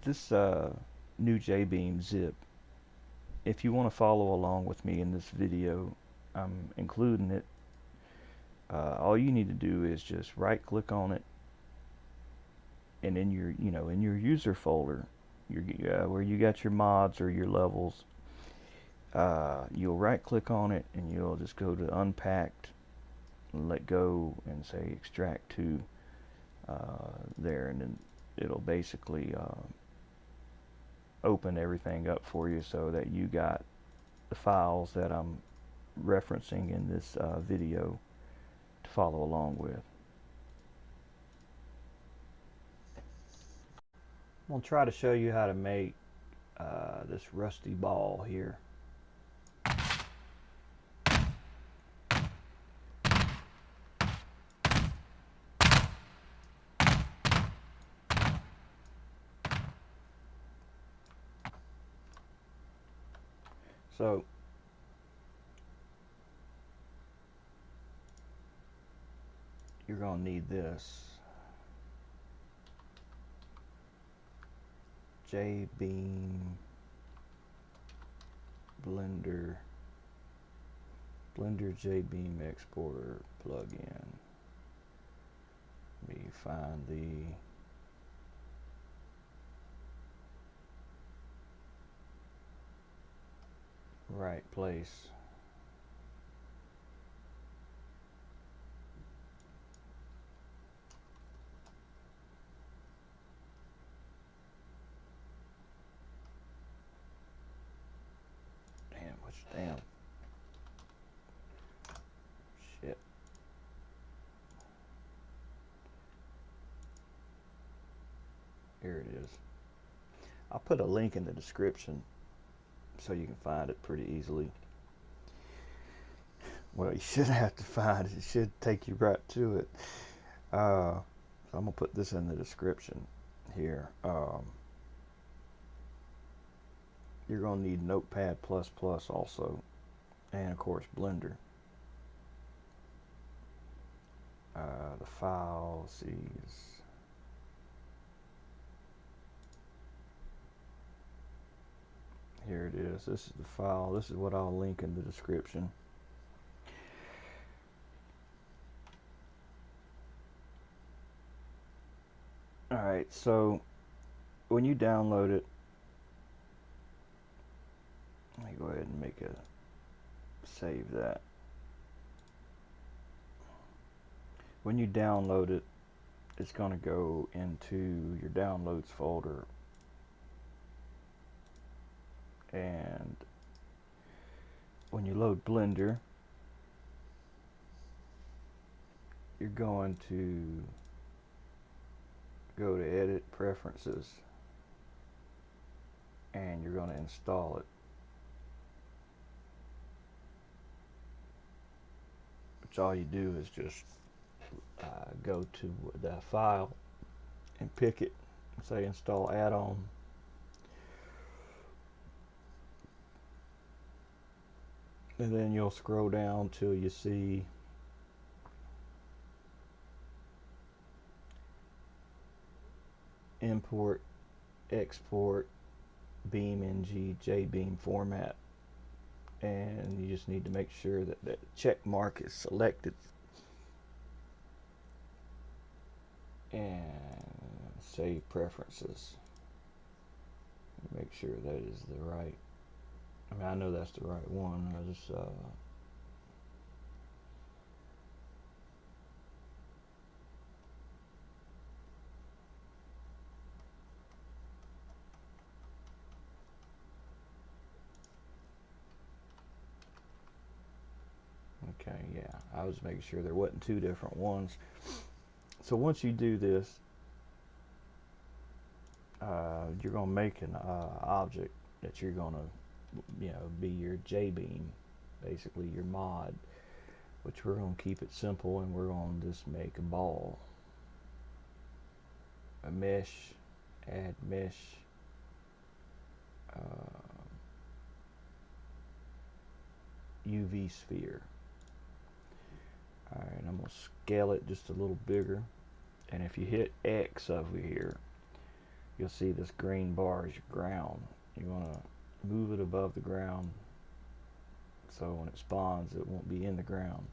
This new Jbeam zip, if you want to follow along with me in this video, I'm including it. All you need to do is just right click on it, and in your in your user folder, where you got your mods or your levels, you'll right click on it and you'll just go to unpacked and let go and say extract to there, and then it'll basically open everything up for you so that you got the files that I'm referencing in this video to follow along with. I'm going to try to show you how to make this rusty ball here. So you're going to need this Jbeam Blender Jbeam exporter plugin. Let me find the right place. Damn. Shit. Here it is. I'll put a link in the description so you can find it pretty easily. Well, you shouldn't have to find it. It should take you right to it. So I'm going to put this in the description here. You're going to need Notepad++ also, and of course Blender. The file, here it is. This is the file. This is what I'll link in the description. Alright, so when you download it, let me go ahead and save that. When you download it, it's going to go into your downloads folder, and when you load Blender, you're going to go to Edit Preferences, and you're going to install it. Which all you do is just go to the file and pick it and say install add-on. And then you'll scroll down till you see import, export, BeamNG, Jbeam format, and you just need to make sure that that check mark is selected, and save preferences. Make sure that is the right. I mean, I know that's the right one. I just okay, yeah, I was making sure there wasn't two different ones. So once you do this, you're going to make an object that you're going to, be your Jbeam, basically your mod, which we're going to keep it simple, and we're going to just make a ball, a mesh, add mesh, UV sphere. Alright, I'm going to scale it just a little bigger, and if you hit X over here, you'll see this green bar is your ground. You want to move it above the ground so when it spawns it won't be in the ground.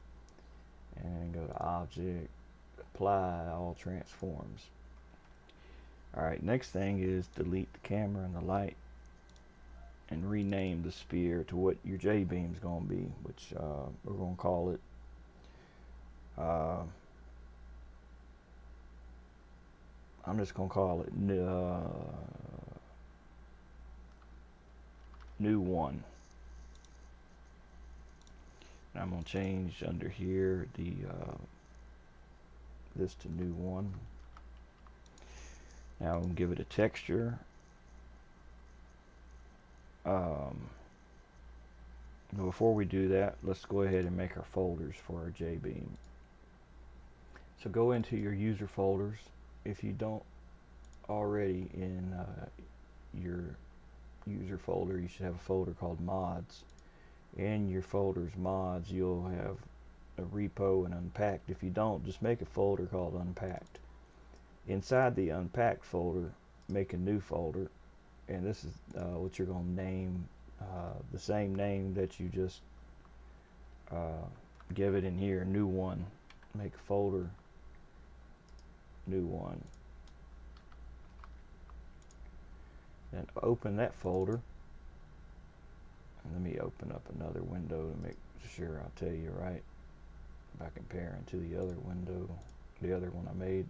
And go to Object, Apply All Transforms. Alright, next thing is delete the camera and the light and rename the sphere to what your J-beam is going to be, which we're going to call it I'm just going to call it new one. And I'm going to change under here the this to new one. Now I'm going to give it a texture. Before we do that, let's go ahead and make our folders for our Jbeam. So go into your user folders. If you don't already in your user folder, you should have a folder called mods. In your folders mods, you'll have a repo and unpacked. If you don't, just make a folder called unpacked. Inside the unpacked folder, make a new folder, and this is what you're going to name the same name that you just give it in here, new one. Make a folder, new one. Then open that folder. And let me open up another window to make sure I'll tell you right by comparing to the other window, the other one I made.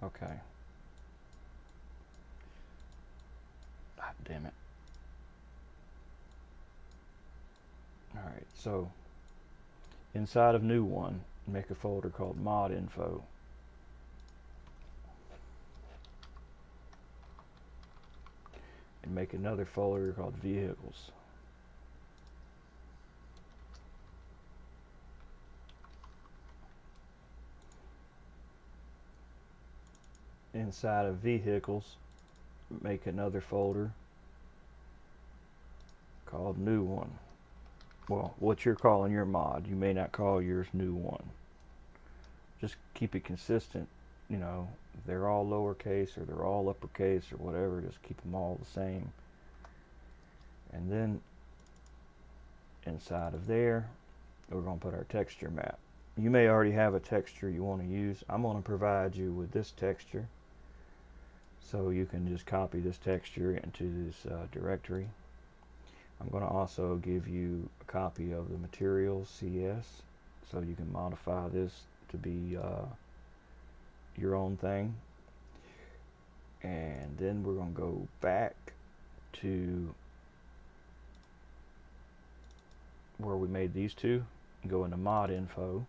Okay. God damn it. Alright, so inside of new one, make a folder called mod info. And make another folder called vehicles. Inside of vehicles, make another folder called new one. Well, what you're calling your mod, you may not call yours new one. Just keep it consistent. You know, they're all lowercase or they're all uppercase or whatever, just keep them all the same. And then inside of there, we're going to put our texture map. You may already have a texture you want to use. I'm going to provide you with this texture, so you can just copy this texture into this directory. I'm going to also give you a copy of the materials CS, so you can modify this to be your own thing. And then we're going to go back to where we made these two and go into mod info.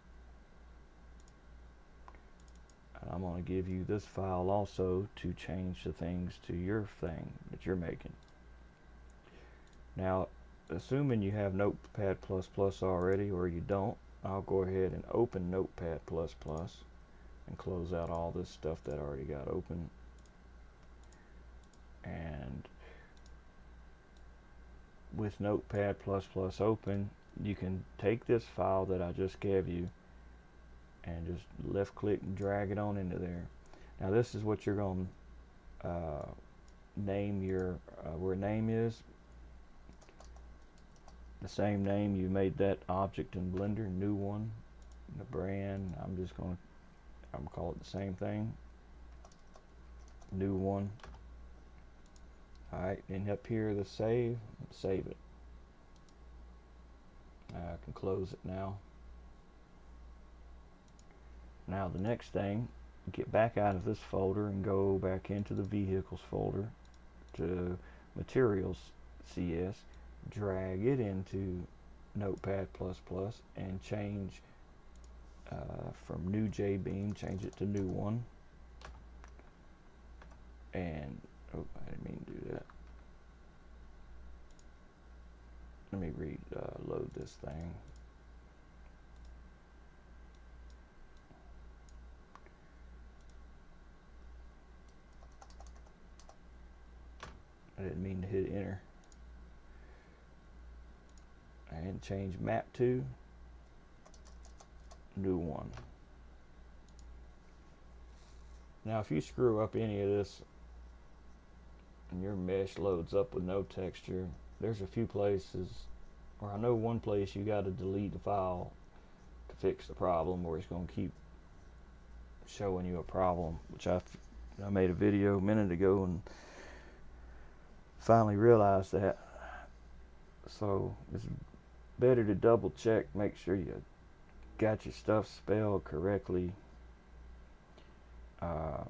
And I'm going to give you this file also to change the things to your thing that you're making. Now, assuming you have Notepad++ already, or you don't, I'll go ahead and open Notepad++ and close out all this stuff that I already got open. And with Notepad++ open, you can take this file that I just gave you and just left click and drag it on into there. Now this is what you're going to name your where name is. The same name you made that object in Blender, new one. The brand, I'm going to call it the same thing, new one. Alright, and up here the save it. I can close it now. Now the next thing, get back out of this folder and go back into the vehicles folder to materials CS, drag it into Notepad++ and change from new Jbeam, change it to new one. And oh, I didn't mean to do that. Let me reload this thing. I didn't mean to hit enter. and change map to new one. Now if you screw up any of this and your mesh loads up with no texture, there's a few places, or I know one place you got to delete the file to fix the problem, or it's going to keep showing you a problem, which I made a video a minute ago and finally realized that. So it's better to double check, make sure you got your stuff spelled correctly. But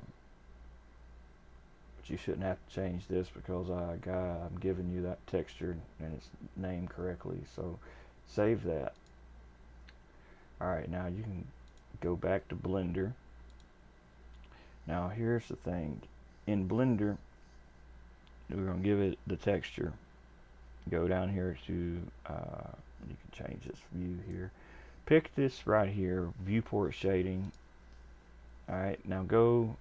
you shouldn't have to change this because I'm giving you that texture and it's named correctly. So save that. Alright, now you can go back to Blender. Now here's the thing. In Blender, we're going to give it the texture. Go down here to, you can change this view here. Pick this right here, viewport shading. Alright, now go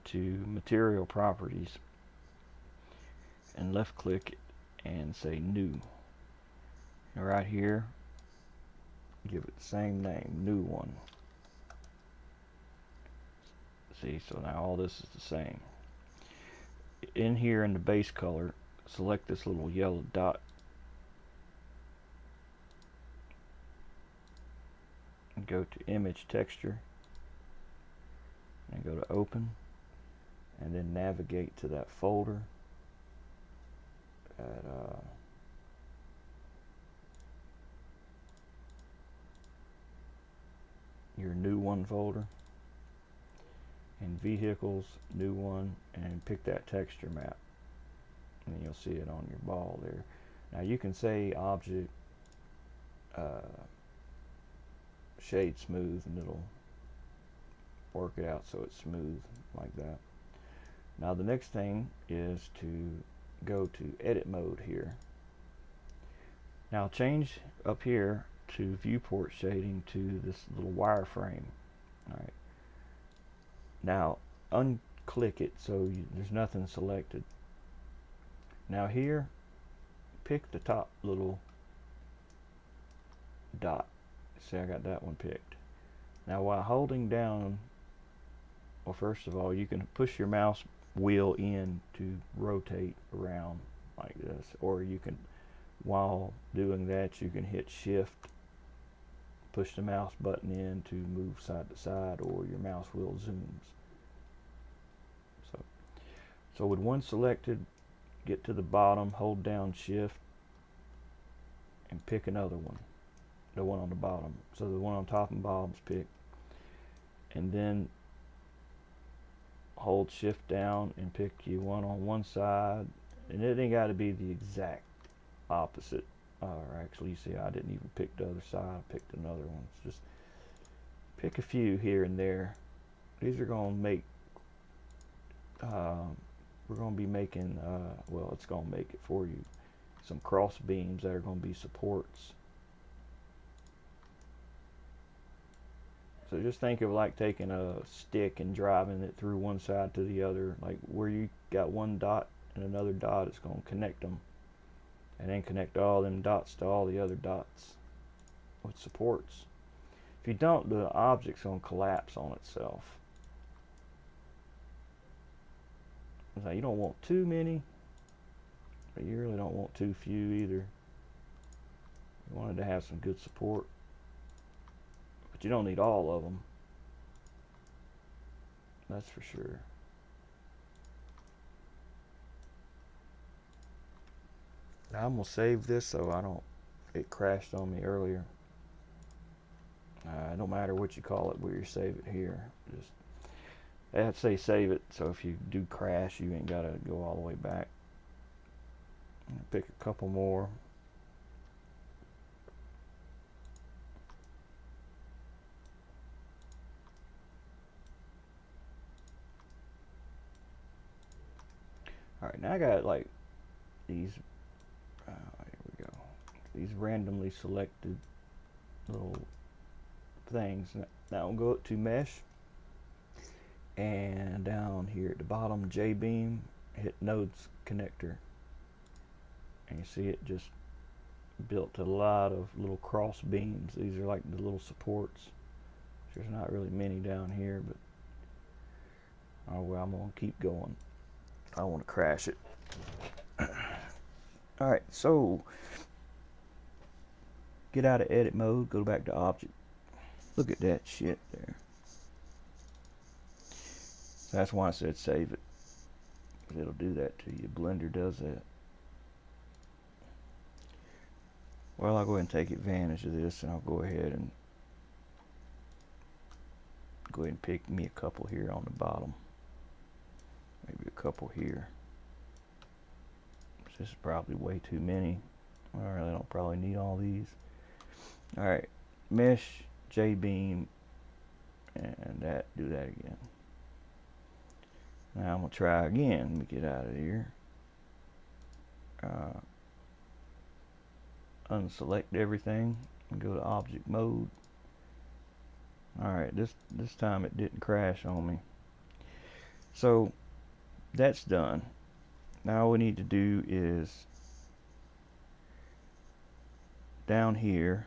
to material properties and left click it and say new. And right here, give it the same name, new one. See, so now all this is the same. In here in the base color, select this little yellow dot and go to image texture and go to open and then navigate to that folder at your new one folder, and vehicles, new one, and pick that texture map, and you'll see it on your ball there. Now you can say object shade smooth, and it'll work it out so it's smooth like that. Now the next thing is to go to edit mode here. Now change up here to viewport shading to this little wireframe. Alright. Now unclick it so there's nothing selected. Now here, pick the top little dot. See, I got that one picked. Now while holding down, well, first of all, you can push your mouse wheel in to rotate around like this, or you can, while doing that, you can hit shift, push the mouse button in to move side to side, or your mouse wheel zooms. So with one selected, get to the bottom, hold down shift, and pick another one, the one on the bottom. So the one on top and bottom's picked, and then hold shift down and pick you one on one side, and it ain't got to be the exact opposite. Or actually, you see, I didn't even pick the other side. I picked another one. Just pick a few here and there. These are going to make we're going to be making well, it's going to make it for you, some cross beams that are going to be supports. So just think of like taking a stick and driving it through one side to the other, like where you got one dot and another dot, it's going to connect them, and then connect all them dots to all the other dots with supports. If you don't, the object's going to collapse on itself. So you don't want too many, but you really don't want too few either. You wanted to have some good support, but you don't need all of them. That's for sure. Now I'm gonna save this so I don't. It crashed on me earlier. No matter what you call it, where you save it here, just I'd say save it, so if you do crash, you ain't gotta go all the way back. Pick a couple more. Alright, now I got like these, here we go, these randomly selected little things. Now we'll go up to mesh, and down here at the bottom, Jbeam, hit nodes connector, and you see it just built a lot of little cross beams. These are like the little supports. There's not really many down here, but oh well, I'm gonna keep going. I don't want to crash it. Alright, so get out of edit mode, go back to object. Look at that shit there. That's why I said save it. It'll do that to you. Blender does that. Well, I'll go ahead and take advantage of this, and I'll go ahead and pick me a couple here on the bottom. Maybe a couple here. This is probably way too many. I really don't probably need all these. Alright, mesh, Jbeam, and do that again. Now I'm going to try again. Let me get out of here. Unselect everything and go to object mode. Alright, this time it didn't crash on me. So that's done. Now all we need to do is down here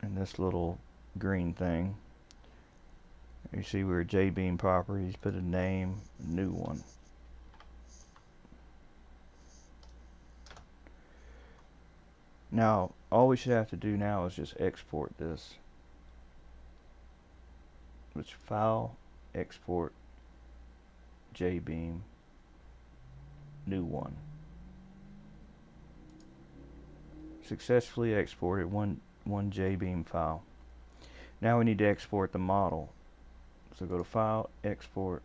in this little green thing, you see where Jbeam properties, put a name, a new one. Now all we should have to do now is just export this. Which file, export, Jbeam, new one. Successfully exported one Jbeam file. Now we need to export the model. So go to File, Export,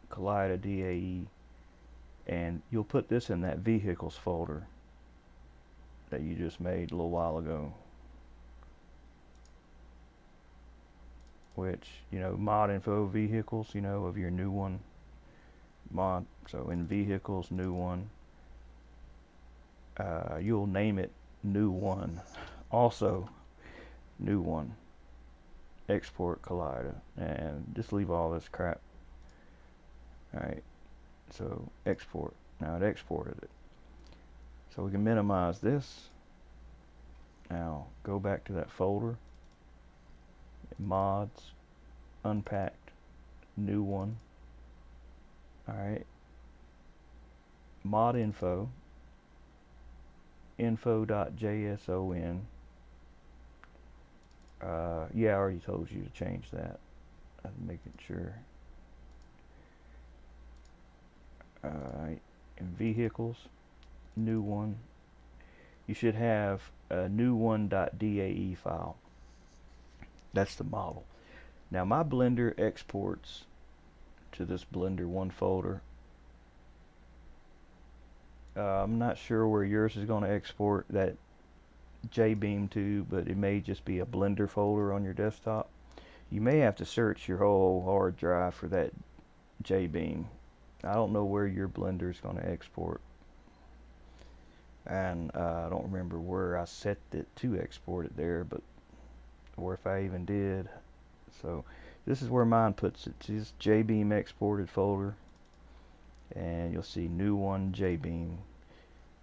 Collida DAE, and you'll put this in that Vehicles folder that you just made a little while ago. Which, you know, mod info vehicles, you know, of your new one. Mod, so in Vehicles, new one. You'll name it new one. Also, new one. Export Collida, and just leave all this crap. Alright, so export. Now it exported it. So we can minimize this. Now go back to that folder. Mods, unpacked, new one. Alright. Mod info, info.json. Yeah, I already told you to change that. I'm making sure. Alright, in Vehicles, new one. You should have a new one.dae file. That's the model. Now my Blender exports to this Blender 1 folder. I'm not sure where yours is going to export that Jbeam to, but it may just be a Blender folder on your desktop. You may have to search your whole hard drive for that Jbeam. I don't know where your Blender is going to export, and I don't remember where I set it to export it there, but or if I even did. So this is where mine puts it. It's Jbeam exported folder, and you'll see new one Jbeam.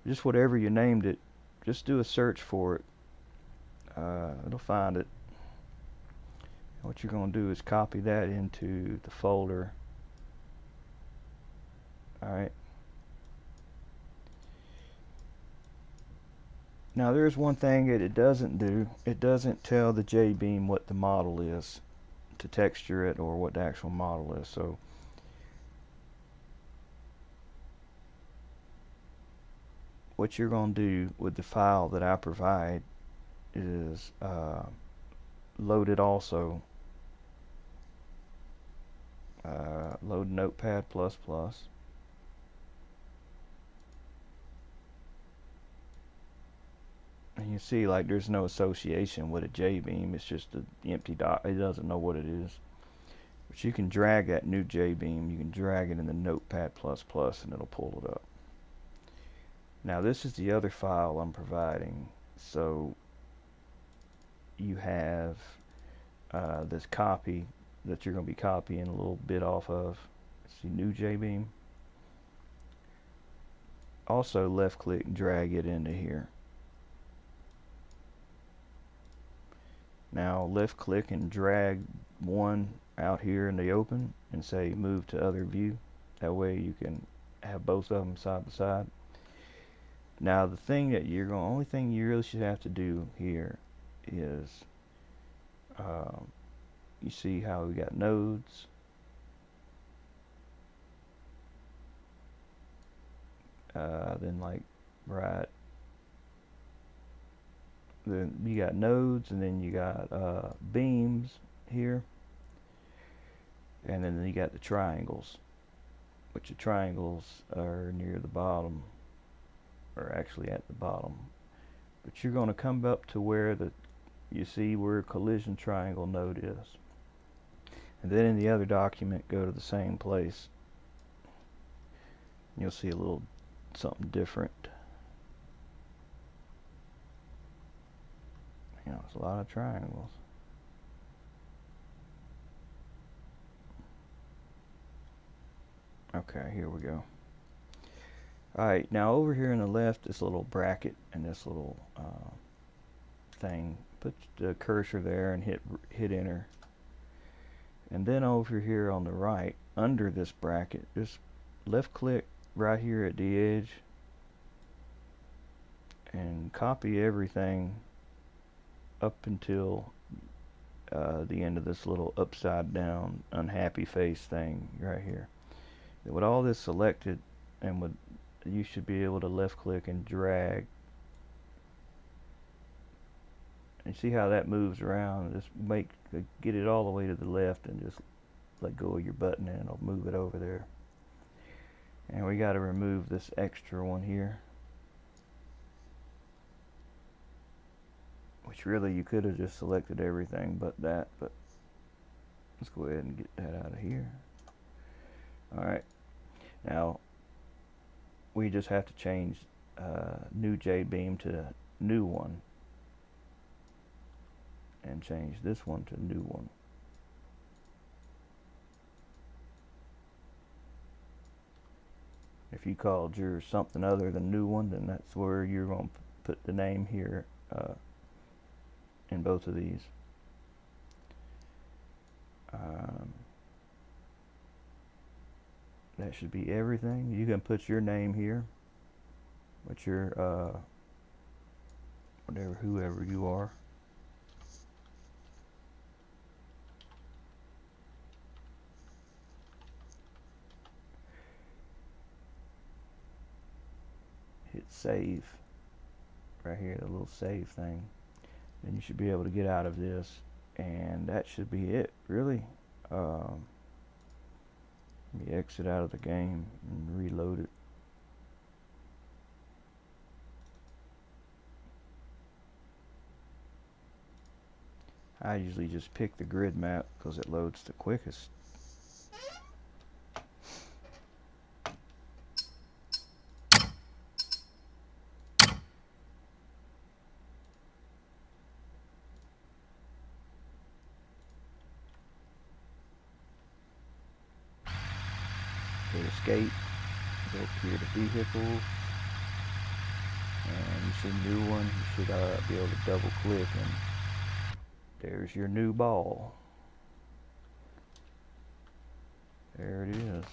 Just whatever you named it, just do a search for it. It'll find it. What you're going to do is copy that into the folder. Alright. Now there's one thing that it doesn't do. It doesn't tell the Jbeam what the model is to texture it, or what the actual model is. So what you're going to do with the file that I provide is load it also. Load Notepad++. And you see, like, there's no association with a Jbeam. It's just an empty dot. It doesn't know what it is. But you can drag that new Jbeam. You can drag it in the Notepad++, and it'll pull it up. Now this is the other file I'm providing. So you have this copy that you're going to be copying a little bit off of. See, new Jbeam. also left click and drag it into here. Now left click and drag one out here in the open and say move to other view. That way you can have both of them side by side. Now the thing that only thing you really should have to do here is, you see how we got nodes. Then then you got nodes, and then you got beams here, and then you got the triangles, which the triangles are near the bottom, or actually at the bottom. But you're going to come up to where you see where collision triangle node is, and then in the other document go to the same place. You'll see a little something different. It's a lot of triangles. Okay, here we go. Alright, now over here on the left, this little bracket and this little thing. Put the cursor there and hit enter. And then over here on the right, under this bracket, just left click right here at the edge and copy everything up until the end of this little upside down unhappy face thing right here. With all this selected, and you should be able to left click and drag, and see how that moves around. Just get it all the way to the left and just let go of your button and it'll move it over there. And we got to remove this extra one here, which really you could have just selected everything but that, but let's go ahead and get that out of here. Alright, now we just have to change new Jbeam to new one, and change this one to new one. If you called yours something other than new one, then that's where you're going to put the name here in both of these. That should be everything. You can put your name here, but your whoever you are. Hit save right here, the little save thing. Then you should be able to get out of this, and that should be it, really. Let me exit out of the game and reload it. I usually just pick the grid map because it loads the quickest. Hit escape, go up here to vehicles, and you see new one. You should be able to double click, and there's your new ball. There it is.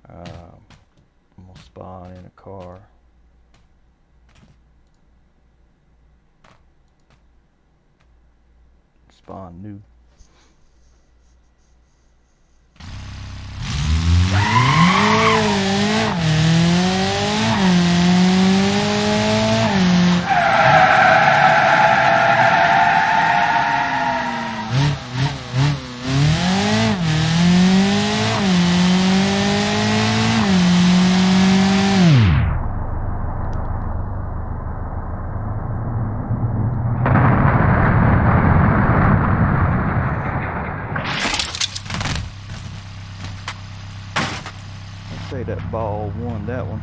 I'm gonna spawn in a car. Spawn new. Say that ball won that one.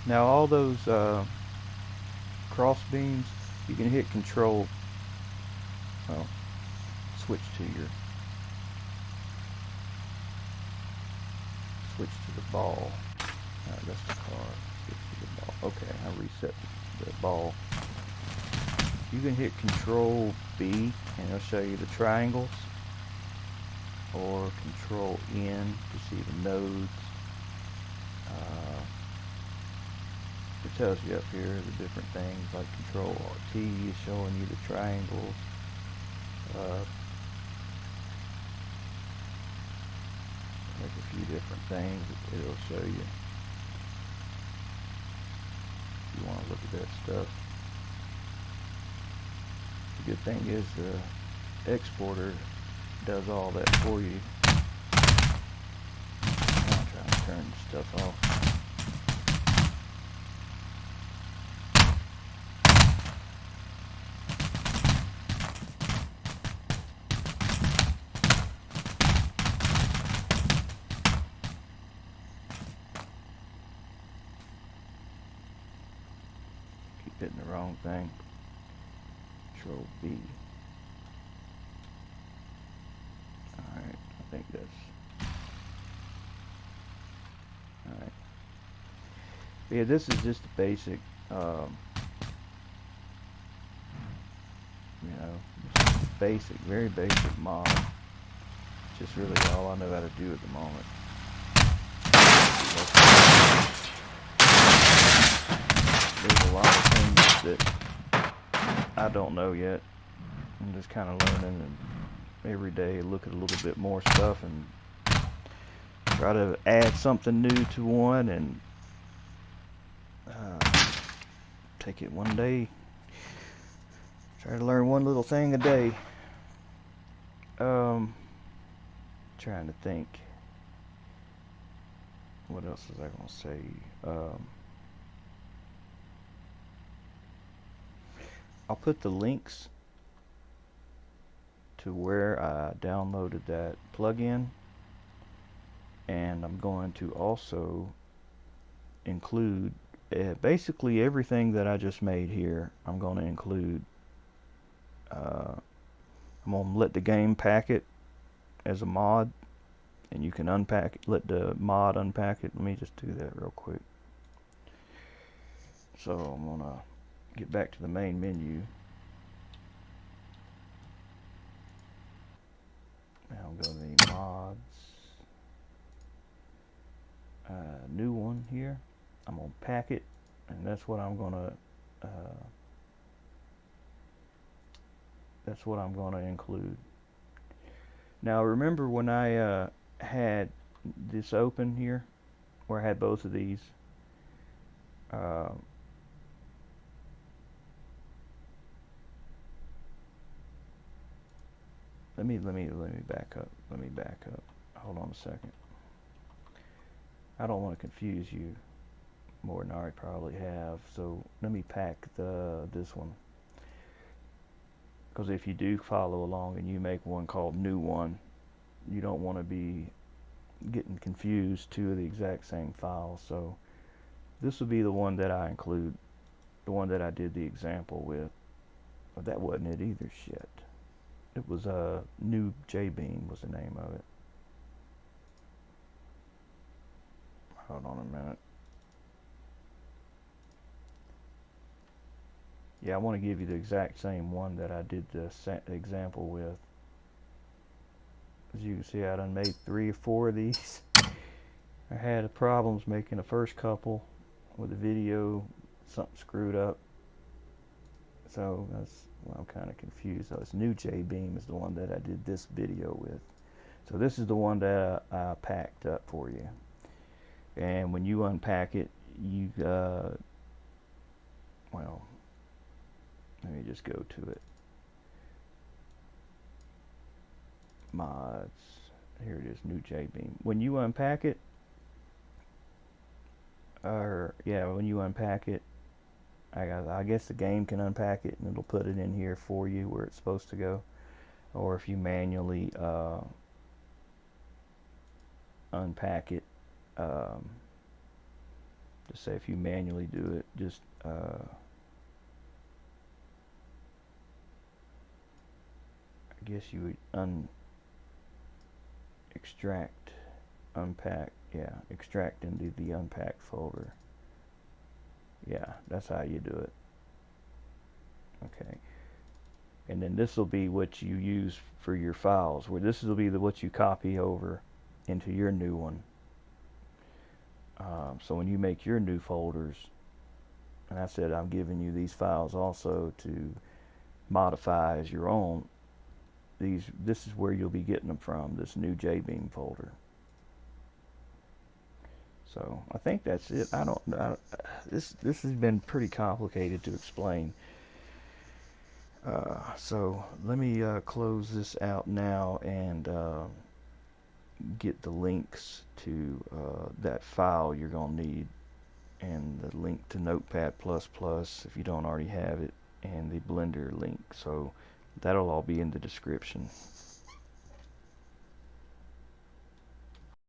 Now all those cross beams, you can hit control, well, switch to your switch to the ball. That's the car. Switch to the ball. Okay, I reset the ball. You can hit Control B and it'll show you the triangles, or Control N to see the nodes. It tells you up here the different things, like Control T is showing you the triangles. Like a few different things it'll show you if you want to look at that stuff. The good thing is the exporter does all that for you. I'm trying to turn this stuff off. Keep hitting the wrong thing. Control B. Alright, I think that's... Alright. Yeah, this is just a basic, basic, very basic mod. Just really all I know how to do at the moment. There's a lot of things that I don't know yet. I'm just kind of learning, and every day look at a little bit more stuff and try to add something new to one, and take it one day. Try to learn one little thing a day. Trying to think. What else was I gonna say? I'll put the links to where I downloaded that plugin, and I'm going to also include basically everything that I just made here. I'm going to include. I'm going to let the game pack it as a mod, and you can unpack it, let the mod unpack it. Let me just do that real quick. So I'm going to get back to the main menu. Now I'm going to the mods. New one here. I'm going to pack it, and that's what I'm going to include. Now remember when I had this open here, where I had both of these, let me back up. Let me back up. Hold on a second. I don't want to confuse you more than I already probably have. So let me pack this one. Because if you do follow along and you make one called new one, you don't want to be getting confused, two of the exact same file. So this will be the one that I include, the one that I did the example with. But that wasn't it either. Shit. It was new Jbeam was the name of it. Hold on a minute. Yeah, I want to give you the exact same one that I did the example with. As you can see, I done made 3 or 4 of these. I had problems making the first couple with the video. Something screwed up. So that's why I'm kind of confused. So it's new Jbeam is the one that I did this video with. So this is the one that I packed up for you. And when you unpack it, you well, let me just go to it. Mods. Here it is, new Jbeam. When you unpack it, when you unpack it, I guess the game can unpack it and it'll put it in here for you where it's supposed to go. Or if you manually unpack it, just say if you manually do it, just I guess you would extract unpack, yeah, extract into the unpacked folder. Yeah, that's how you do it. Okay. And then this will be what you use for your files, where this will be what you copy over into your new one. So when you make your new folders, and I said I'm giving you these files also to modify as your own, this is where you'll be getting them from, this new Jbeam folder. So I think that's it. This has been pretty complicated to explain. So let me close this out now and get the links to that file you're going to need, and the link to Notepad++ if you don't already have it, and the Blender link. So that'll all be in the description.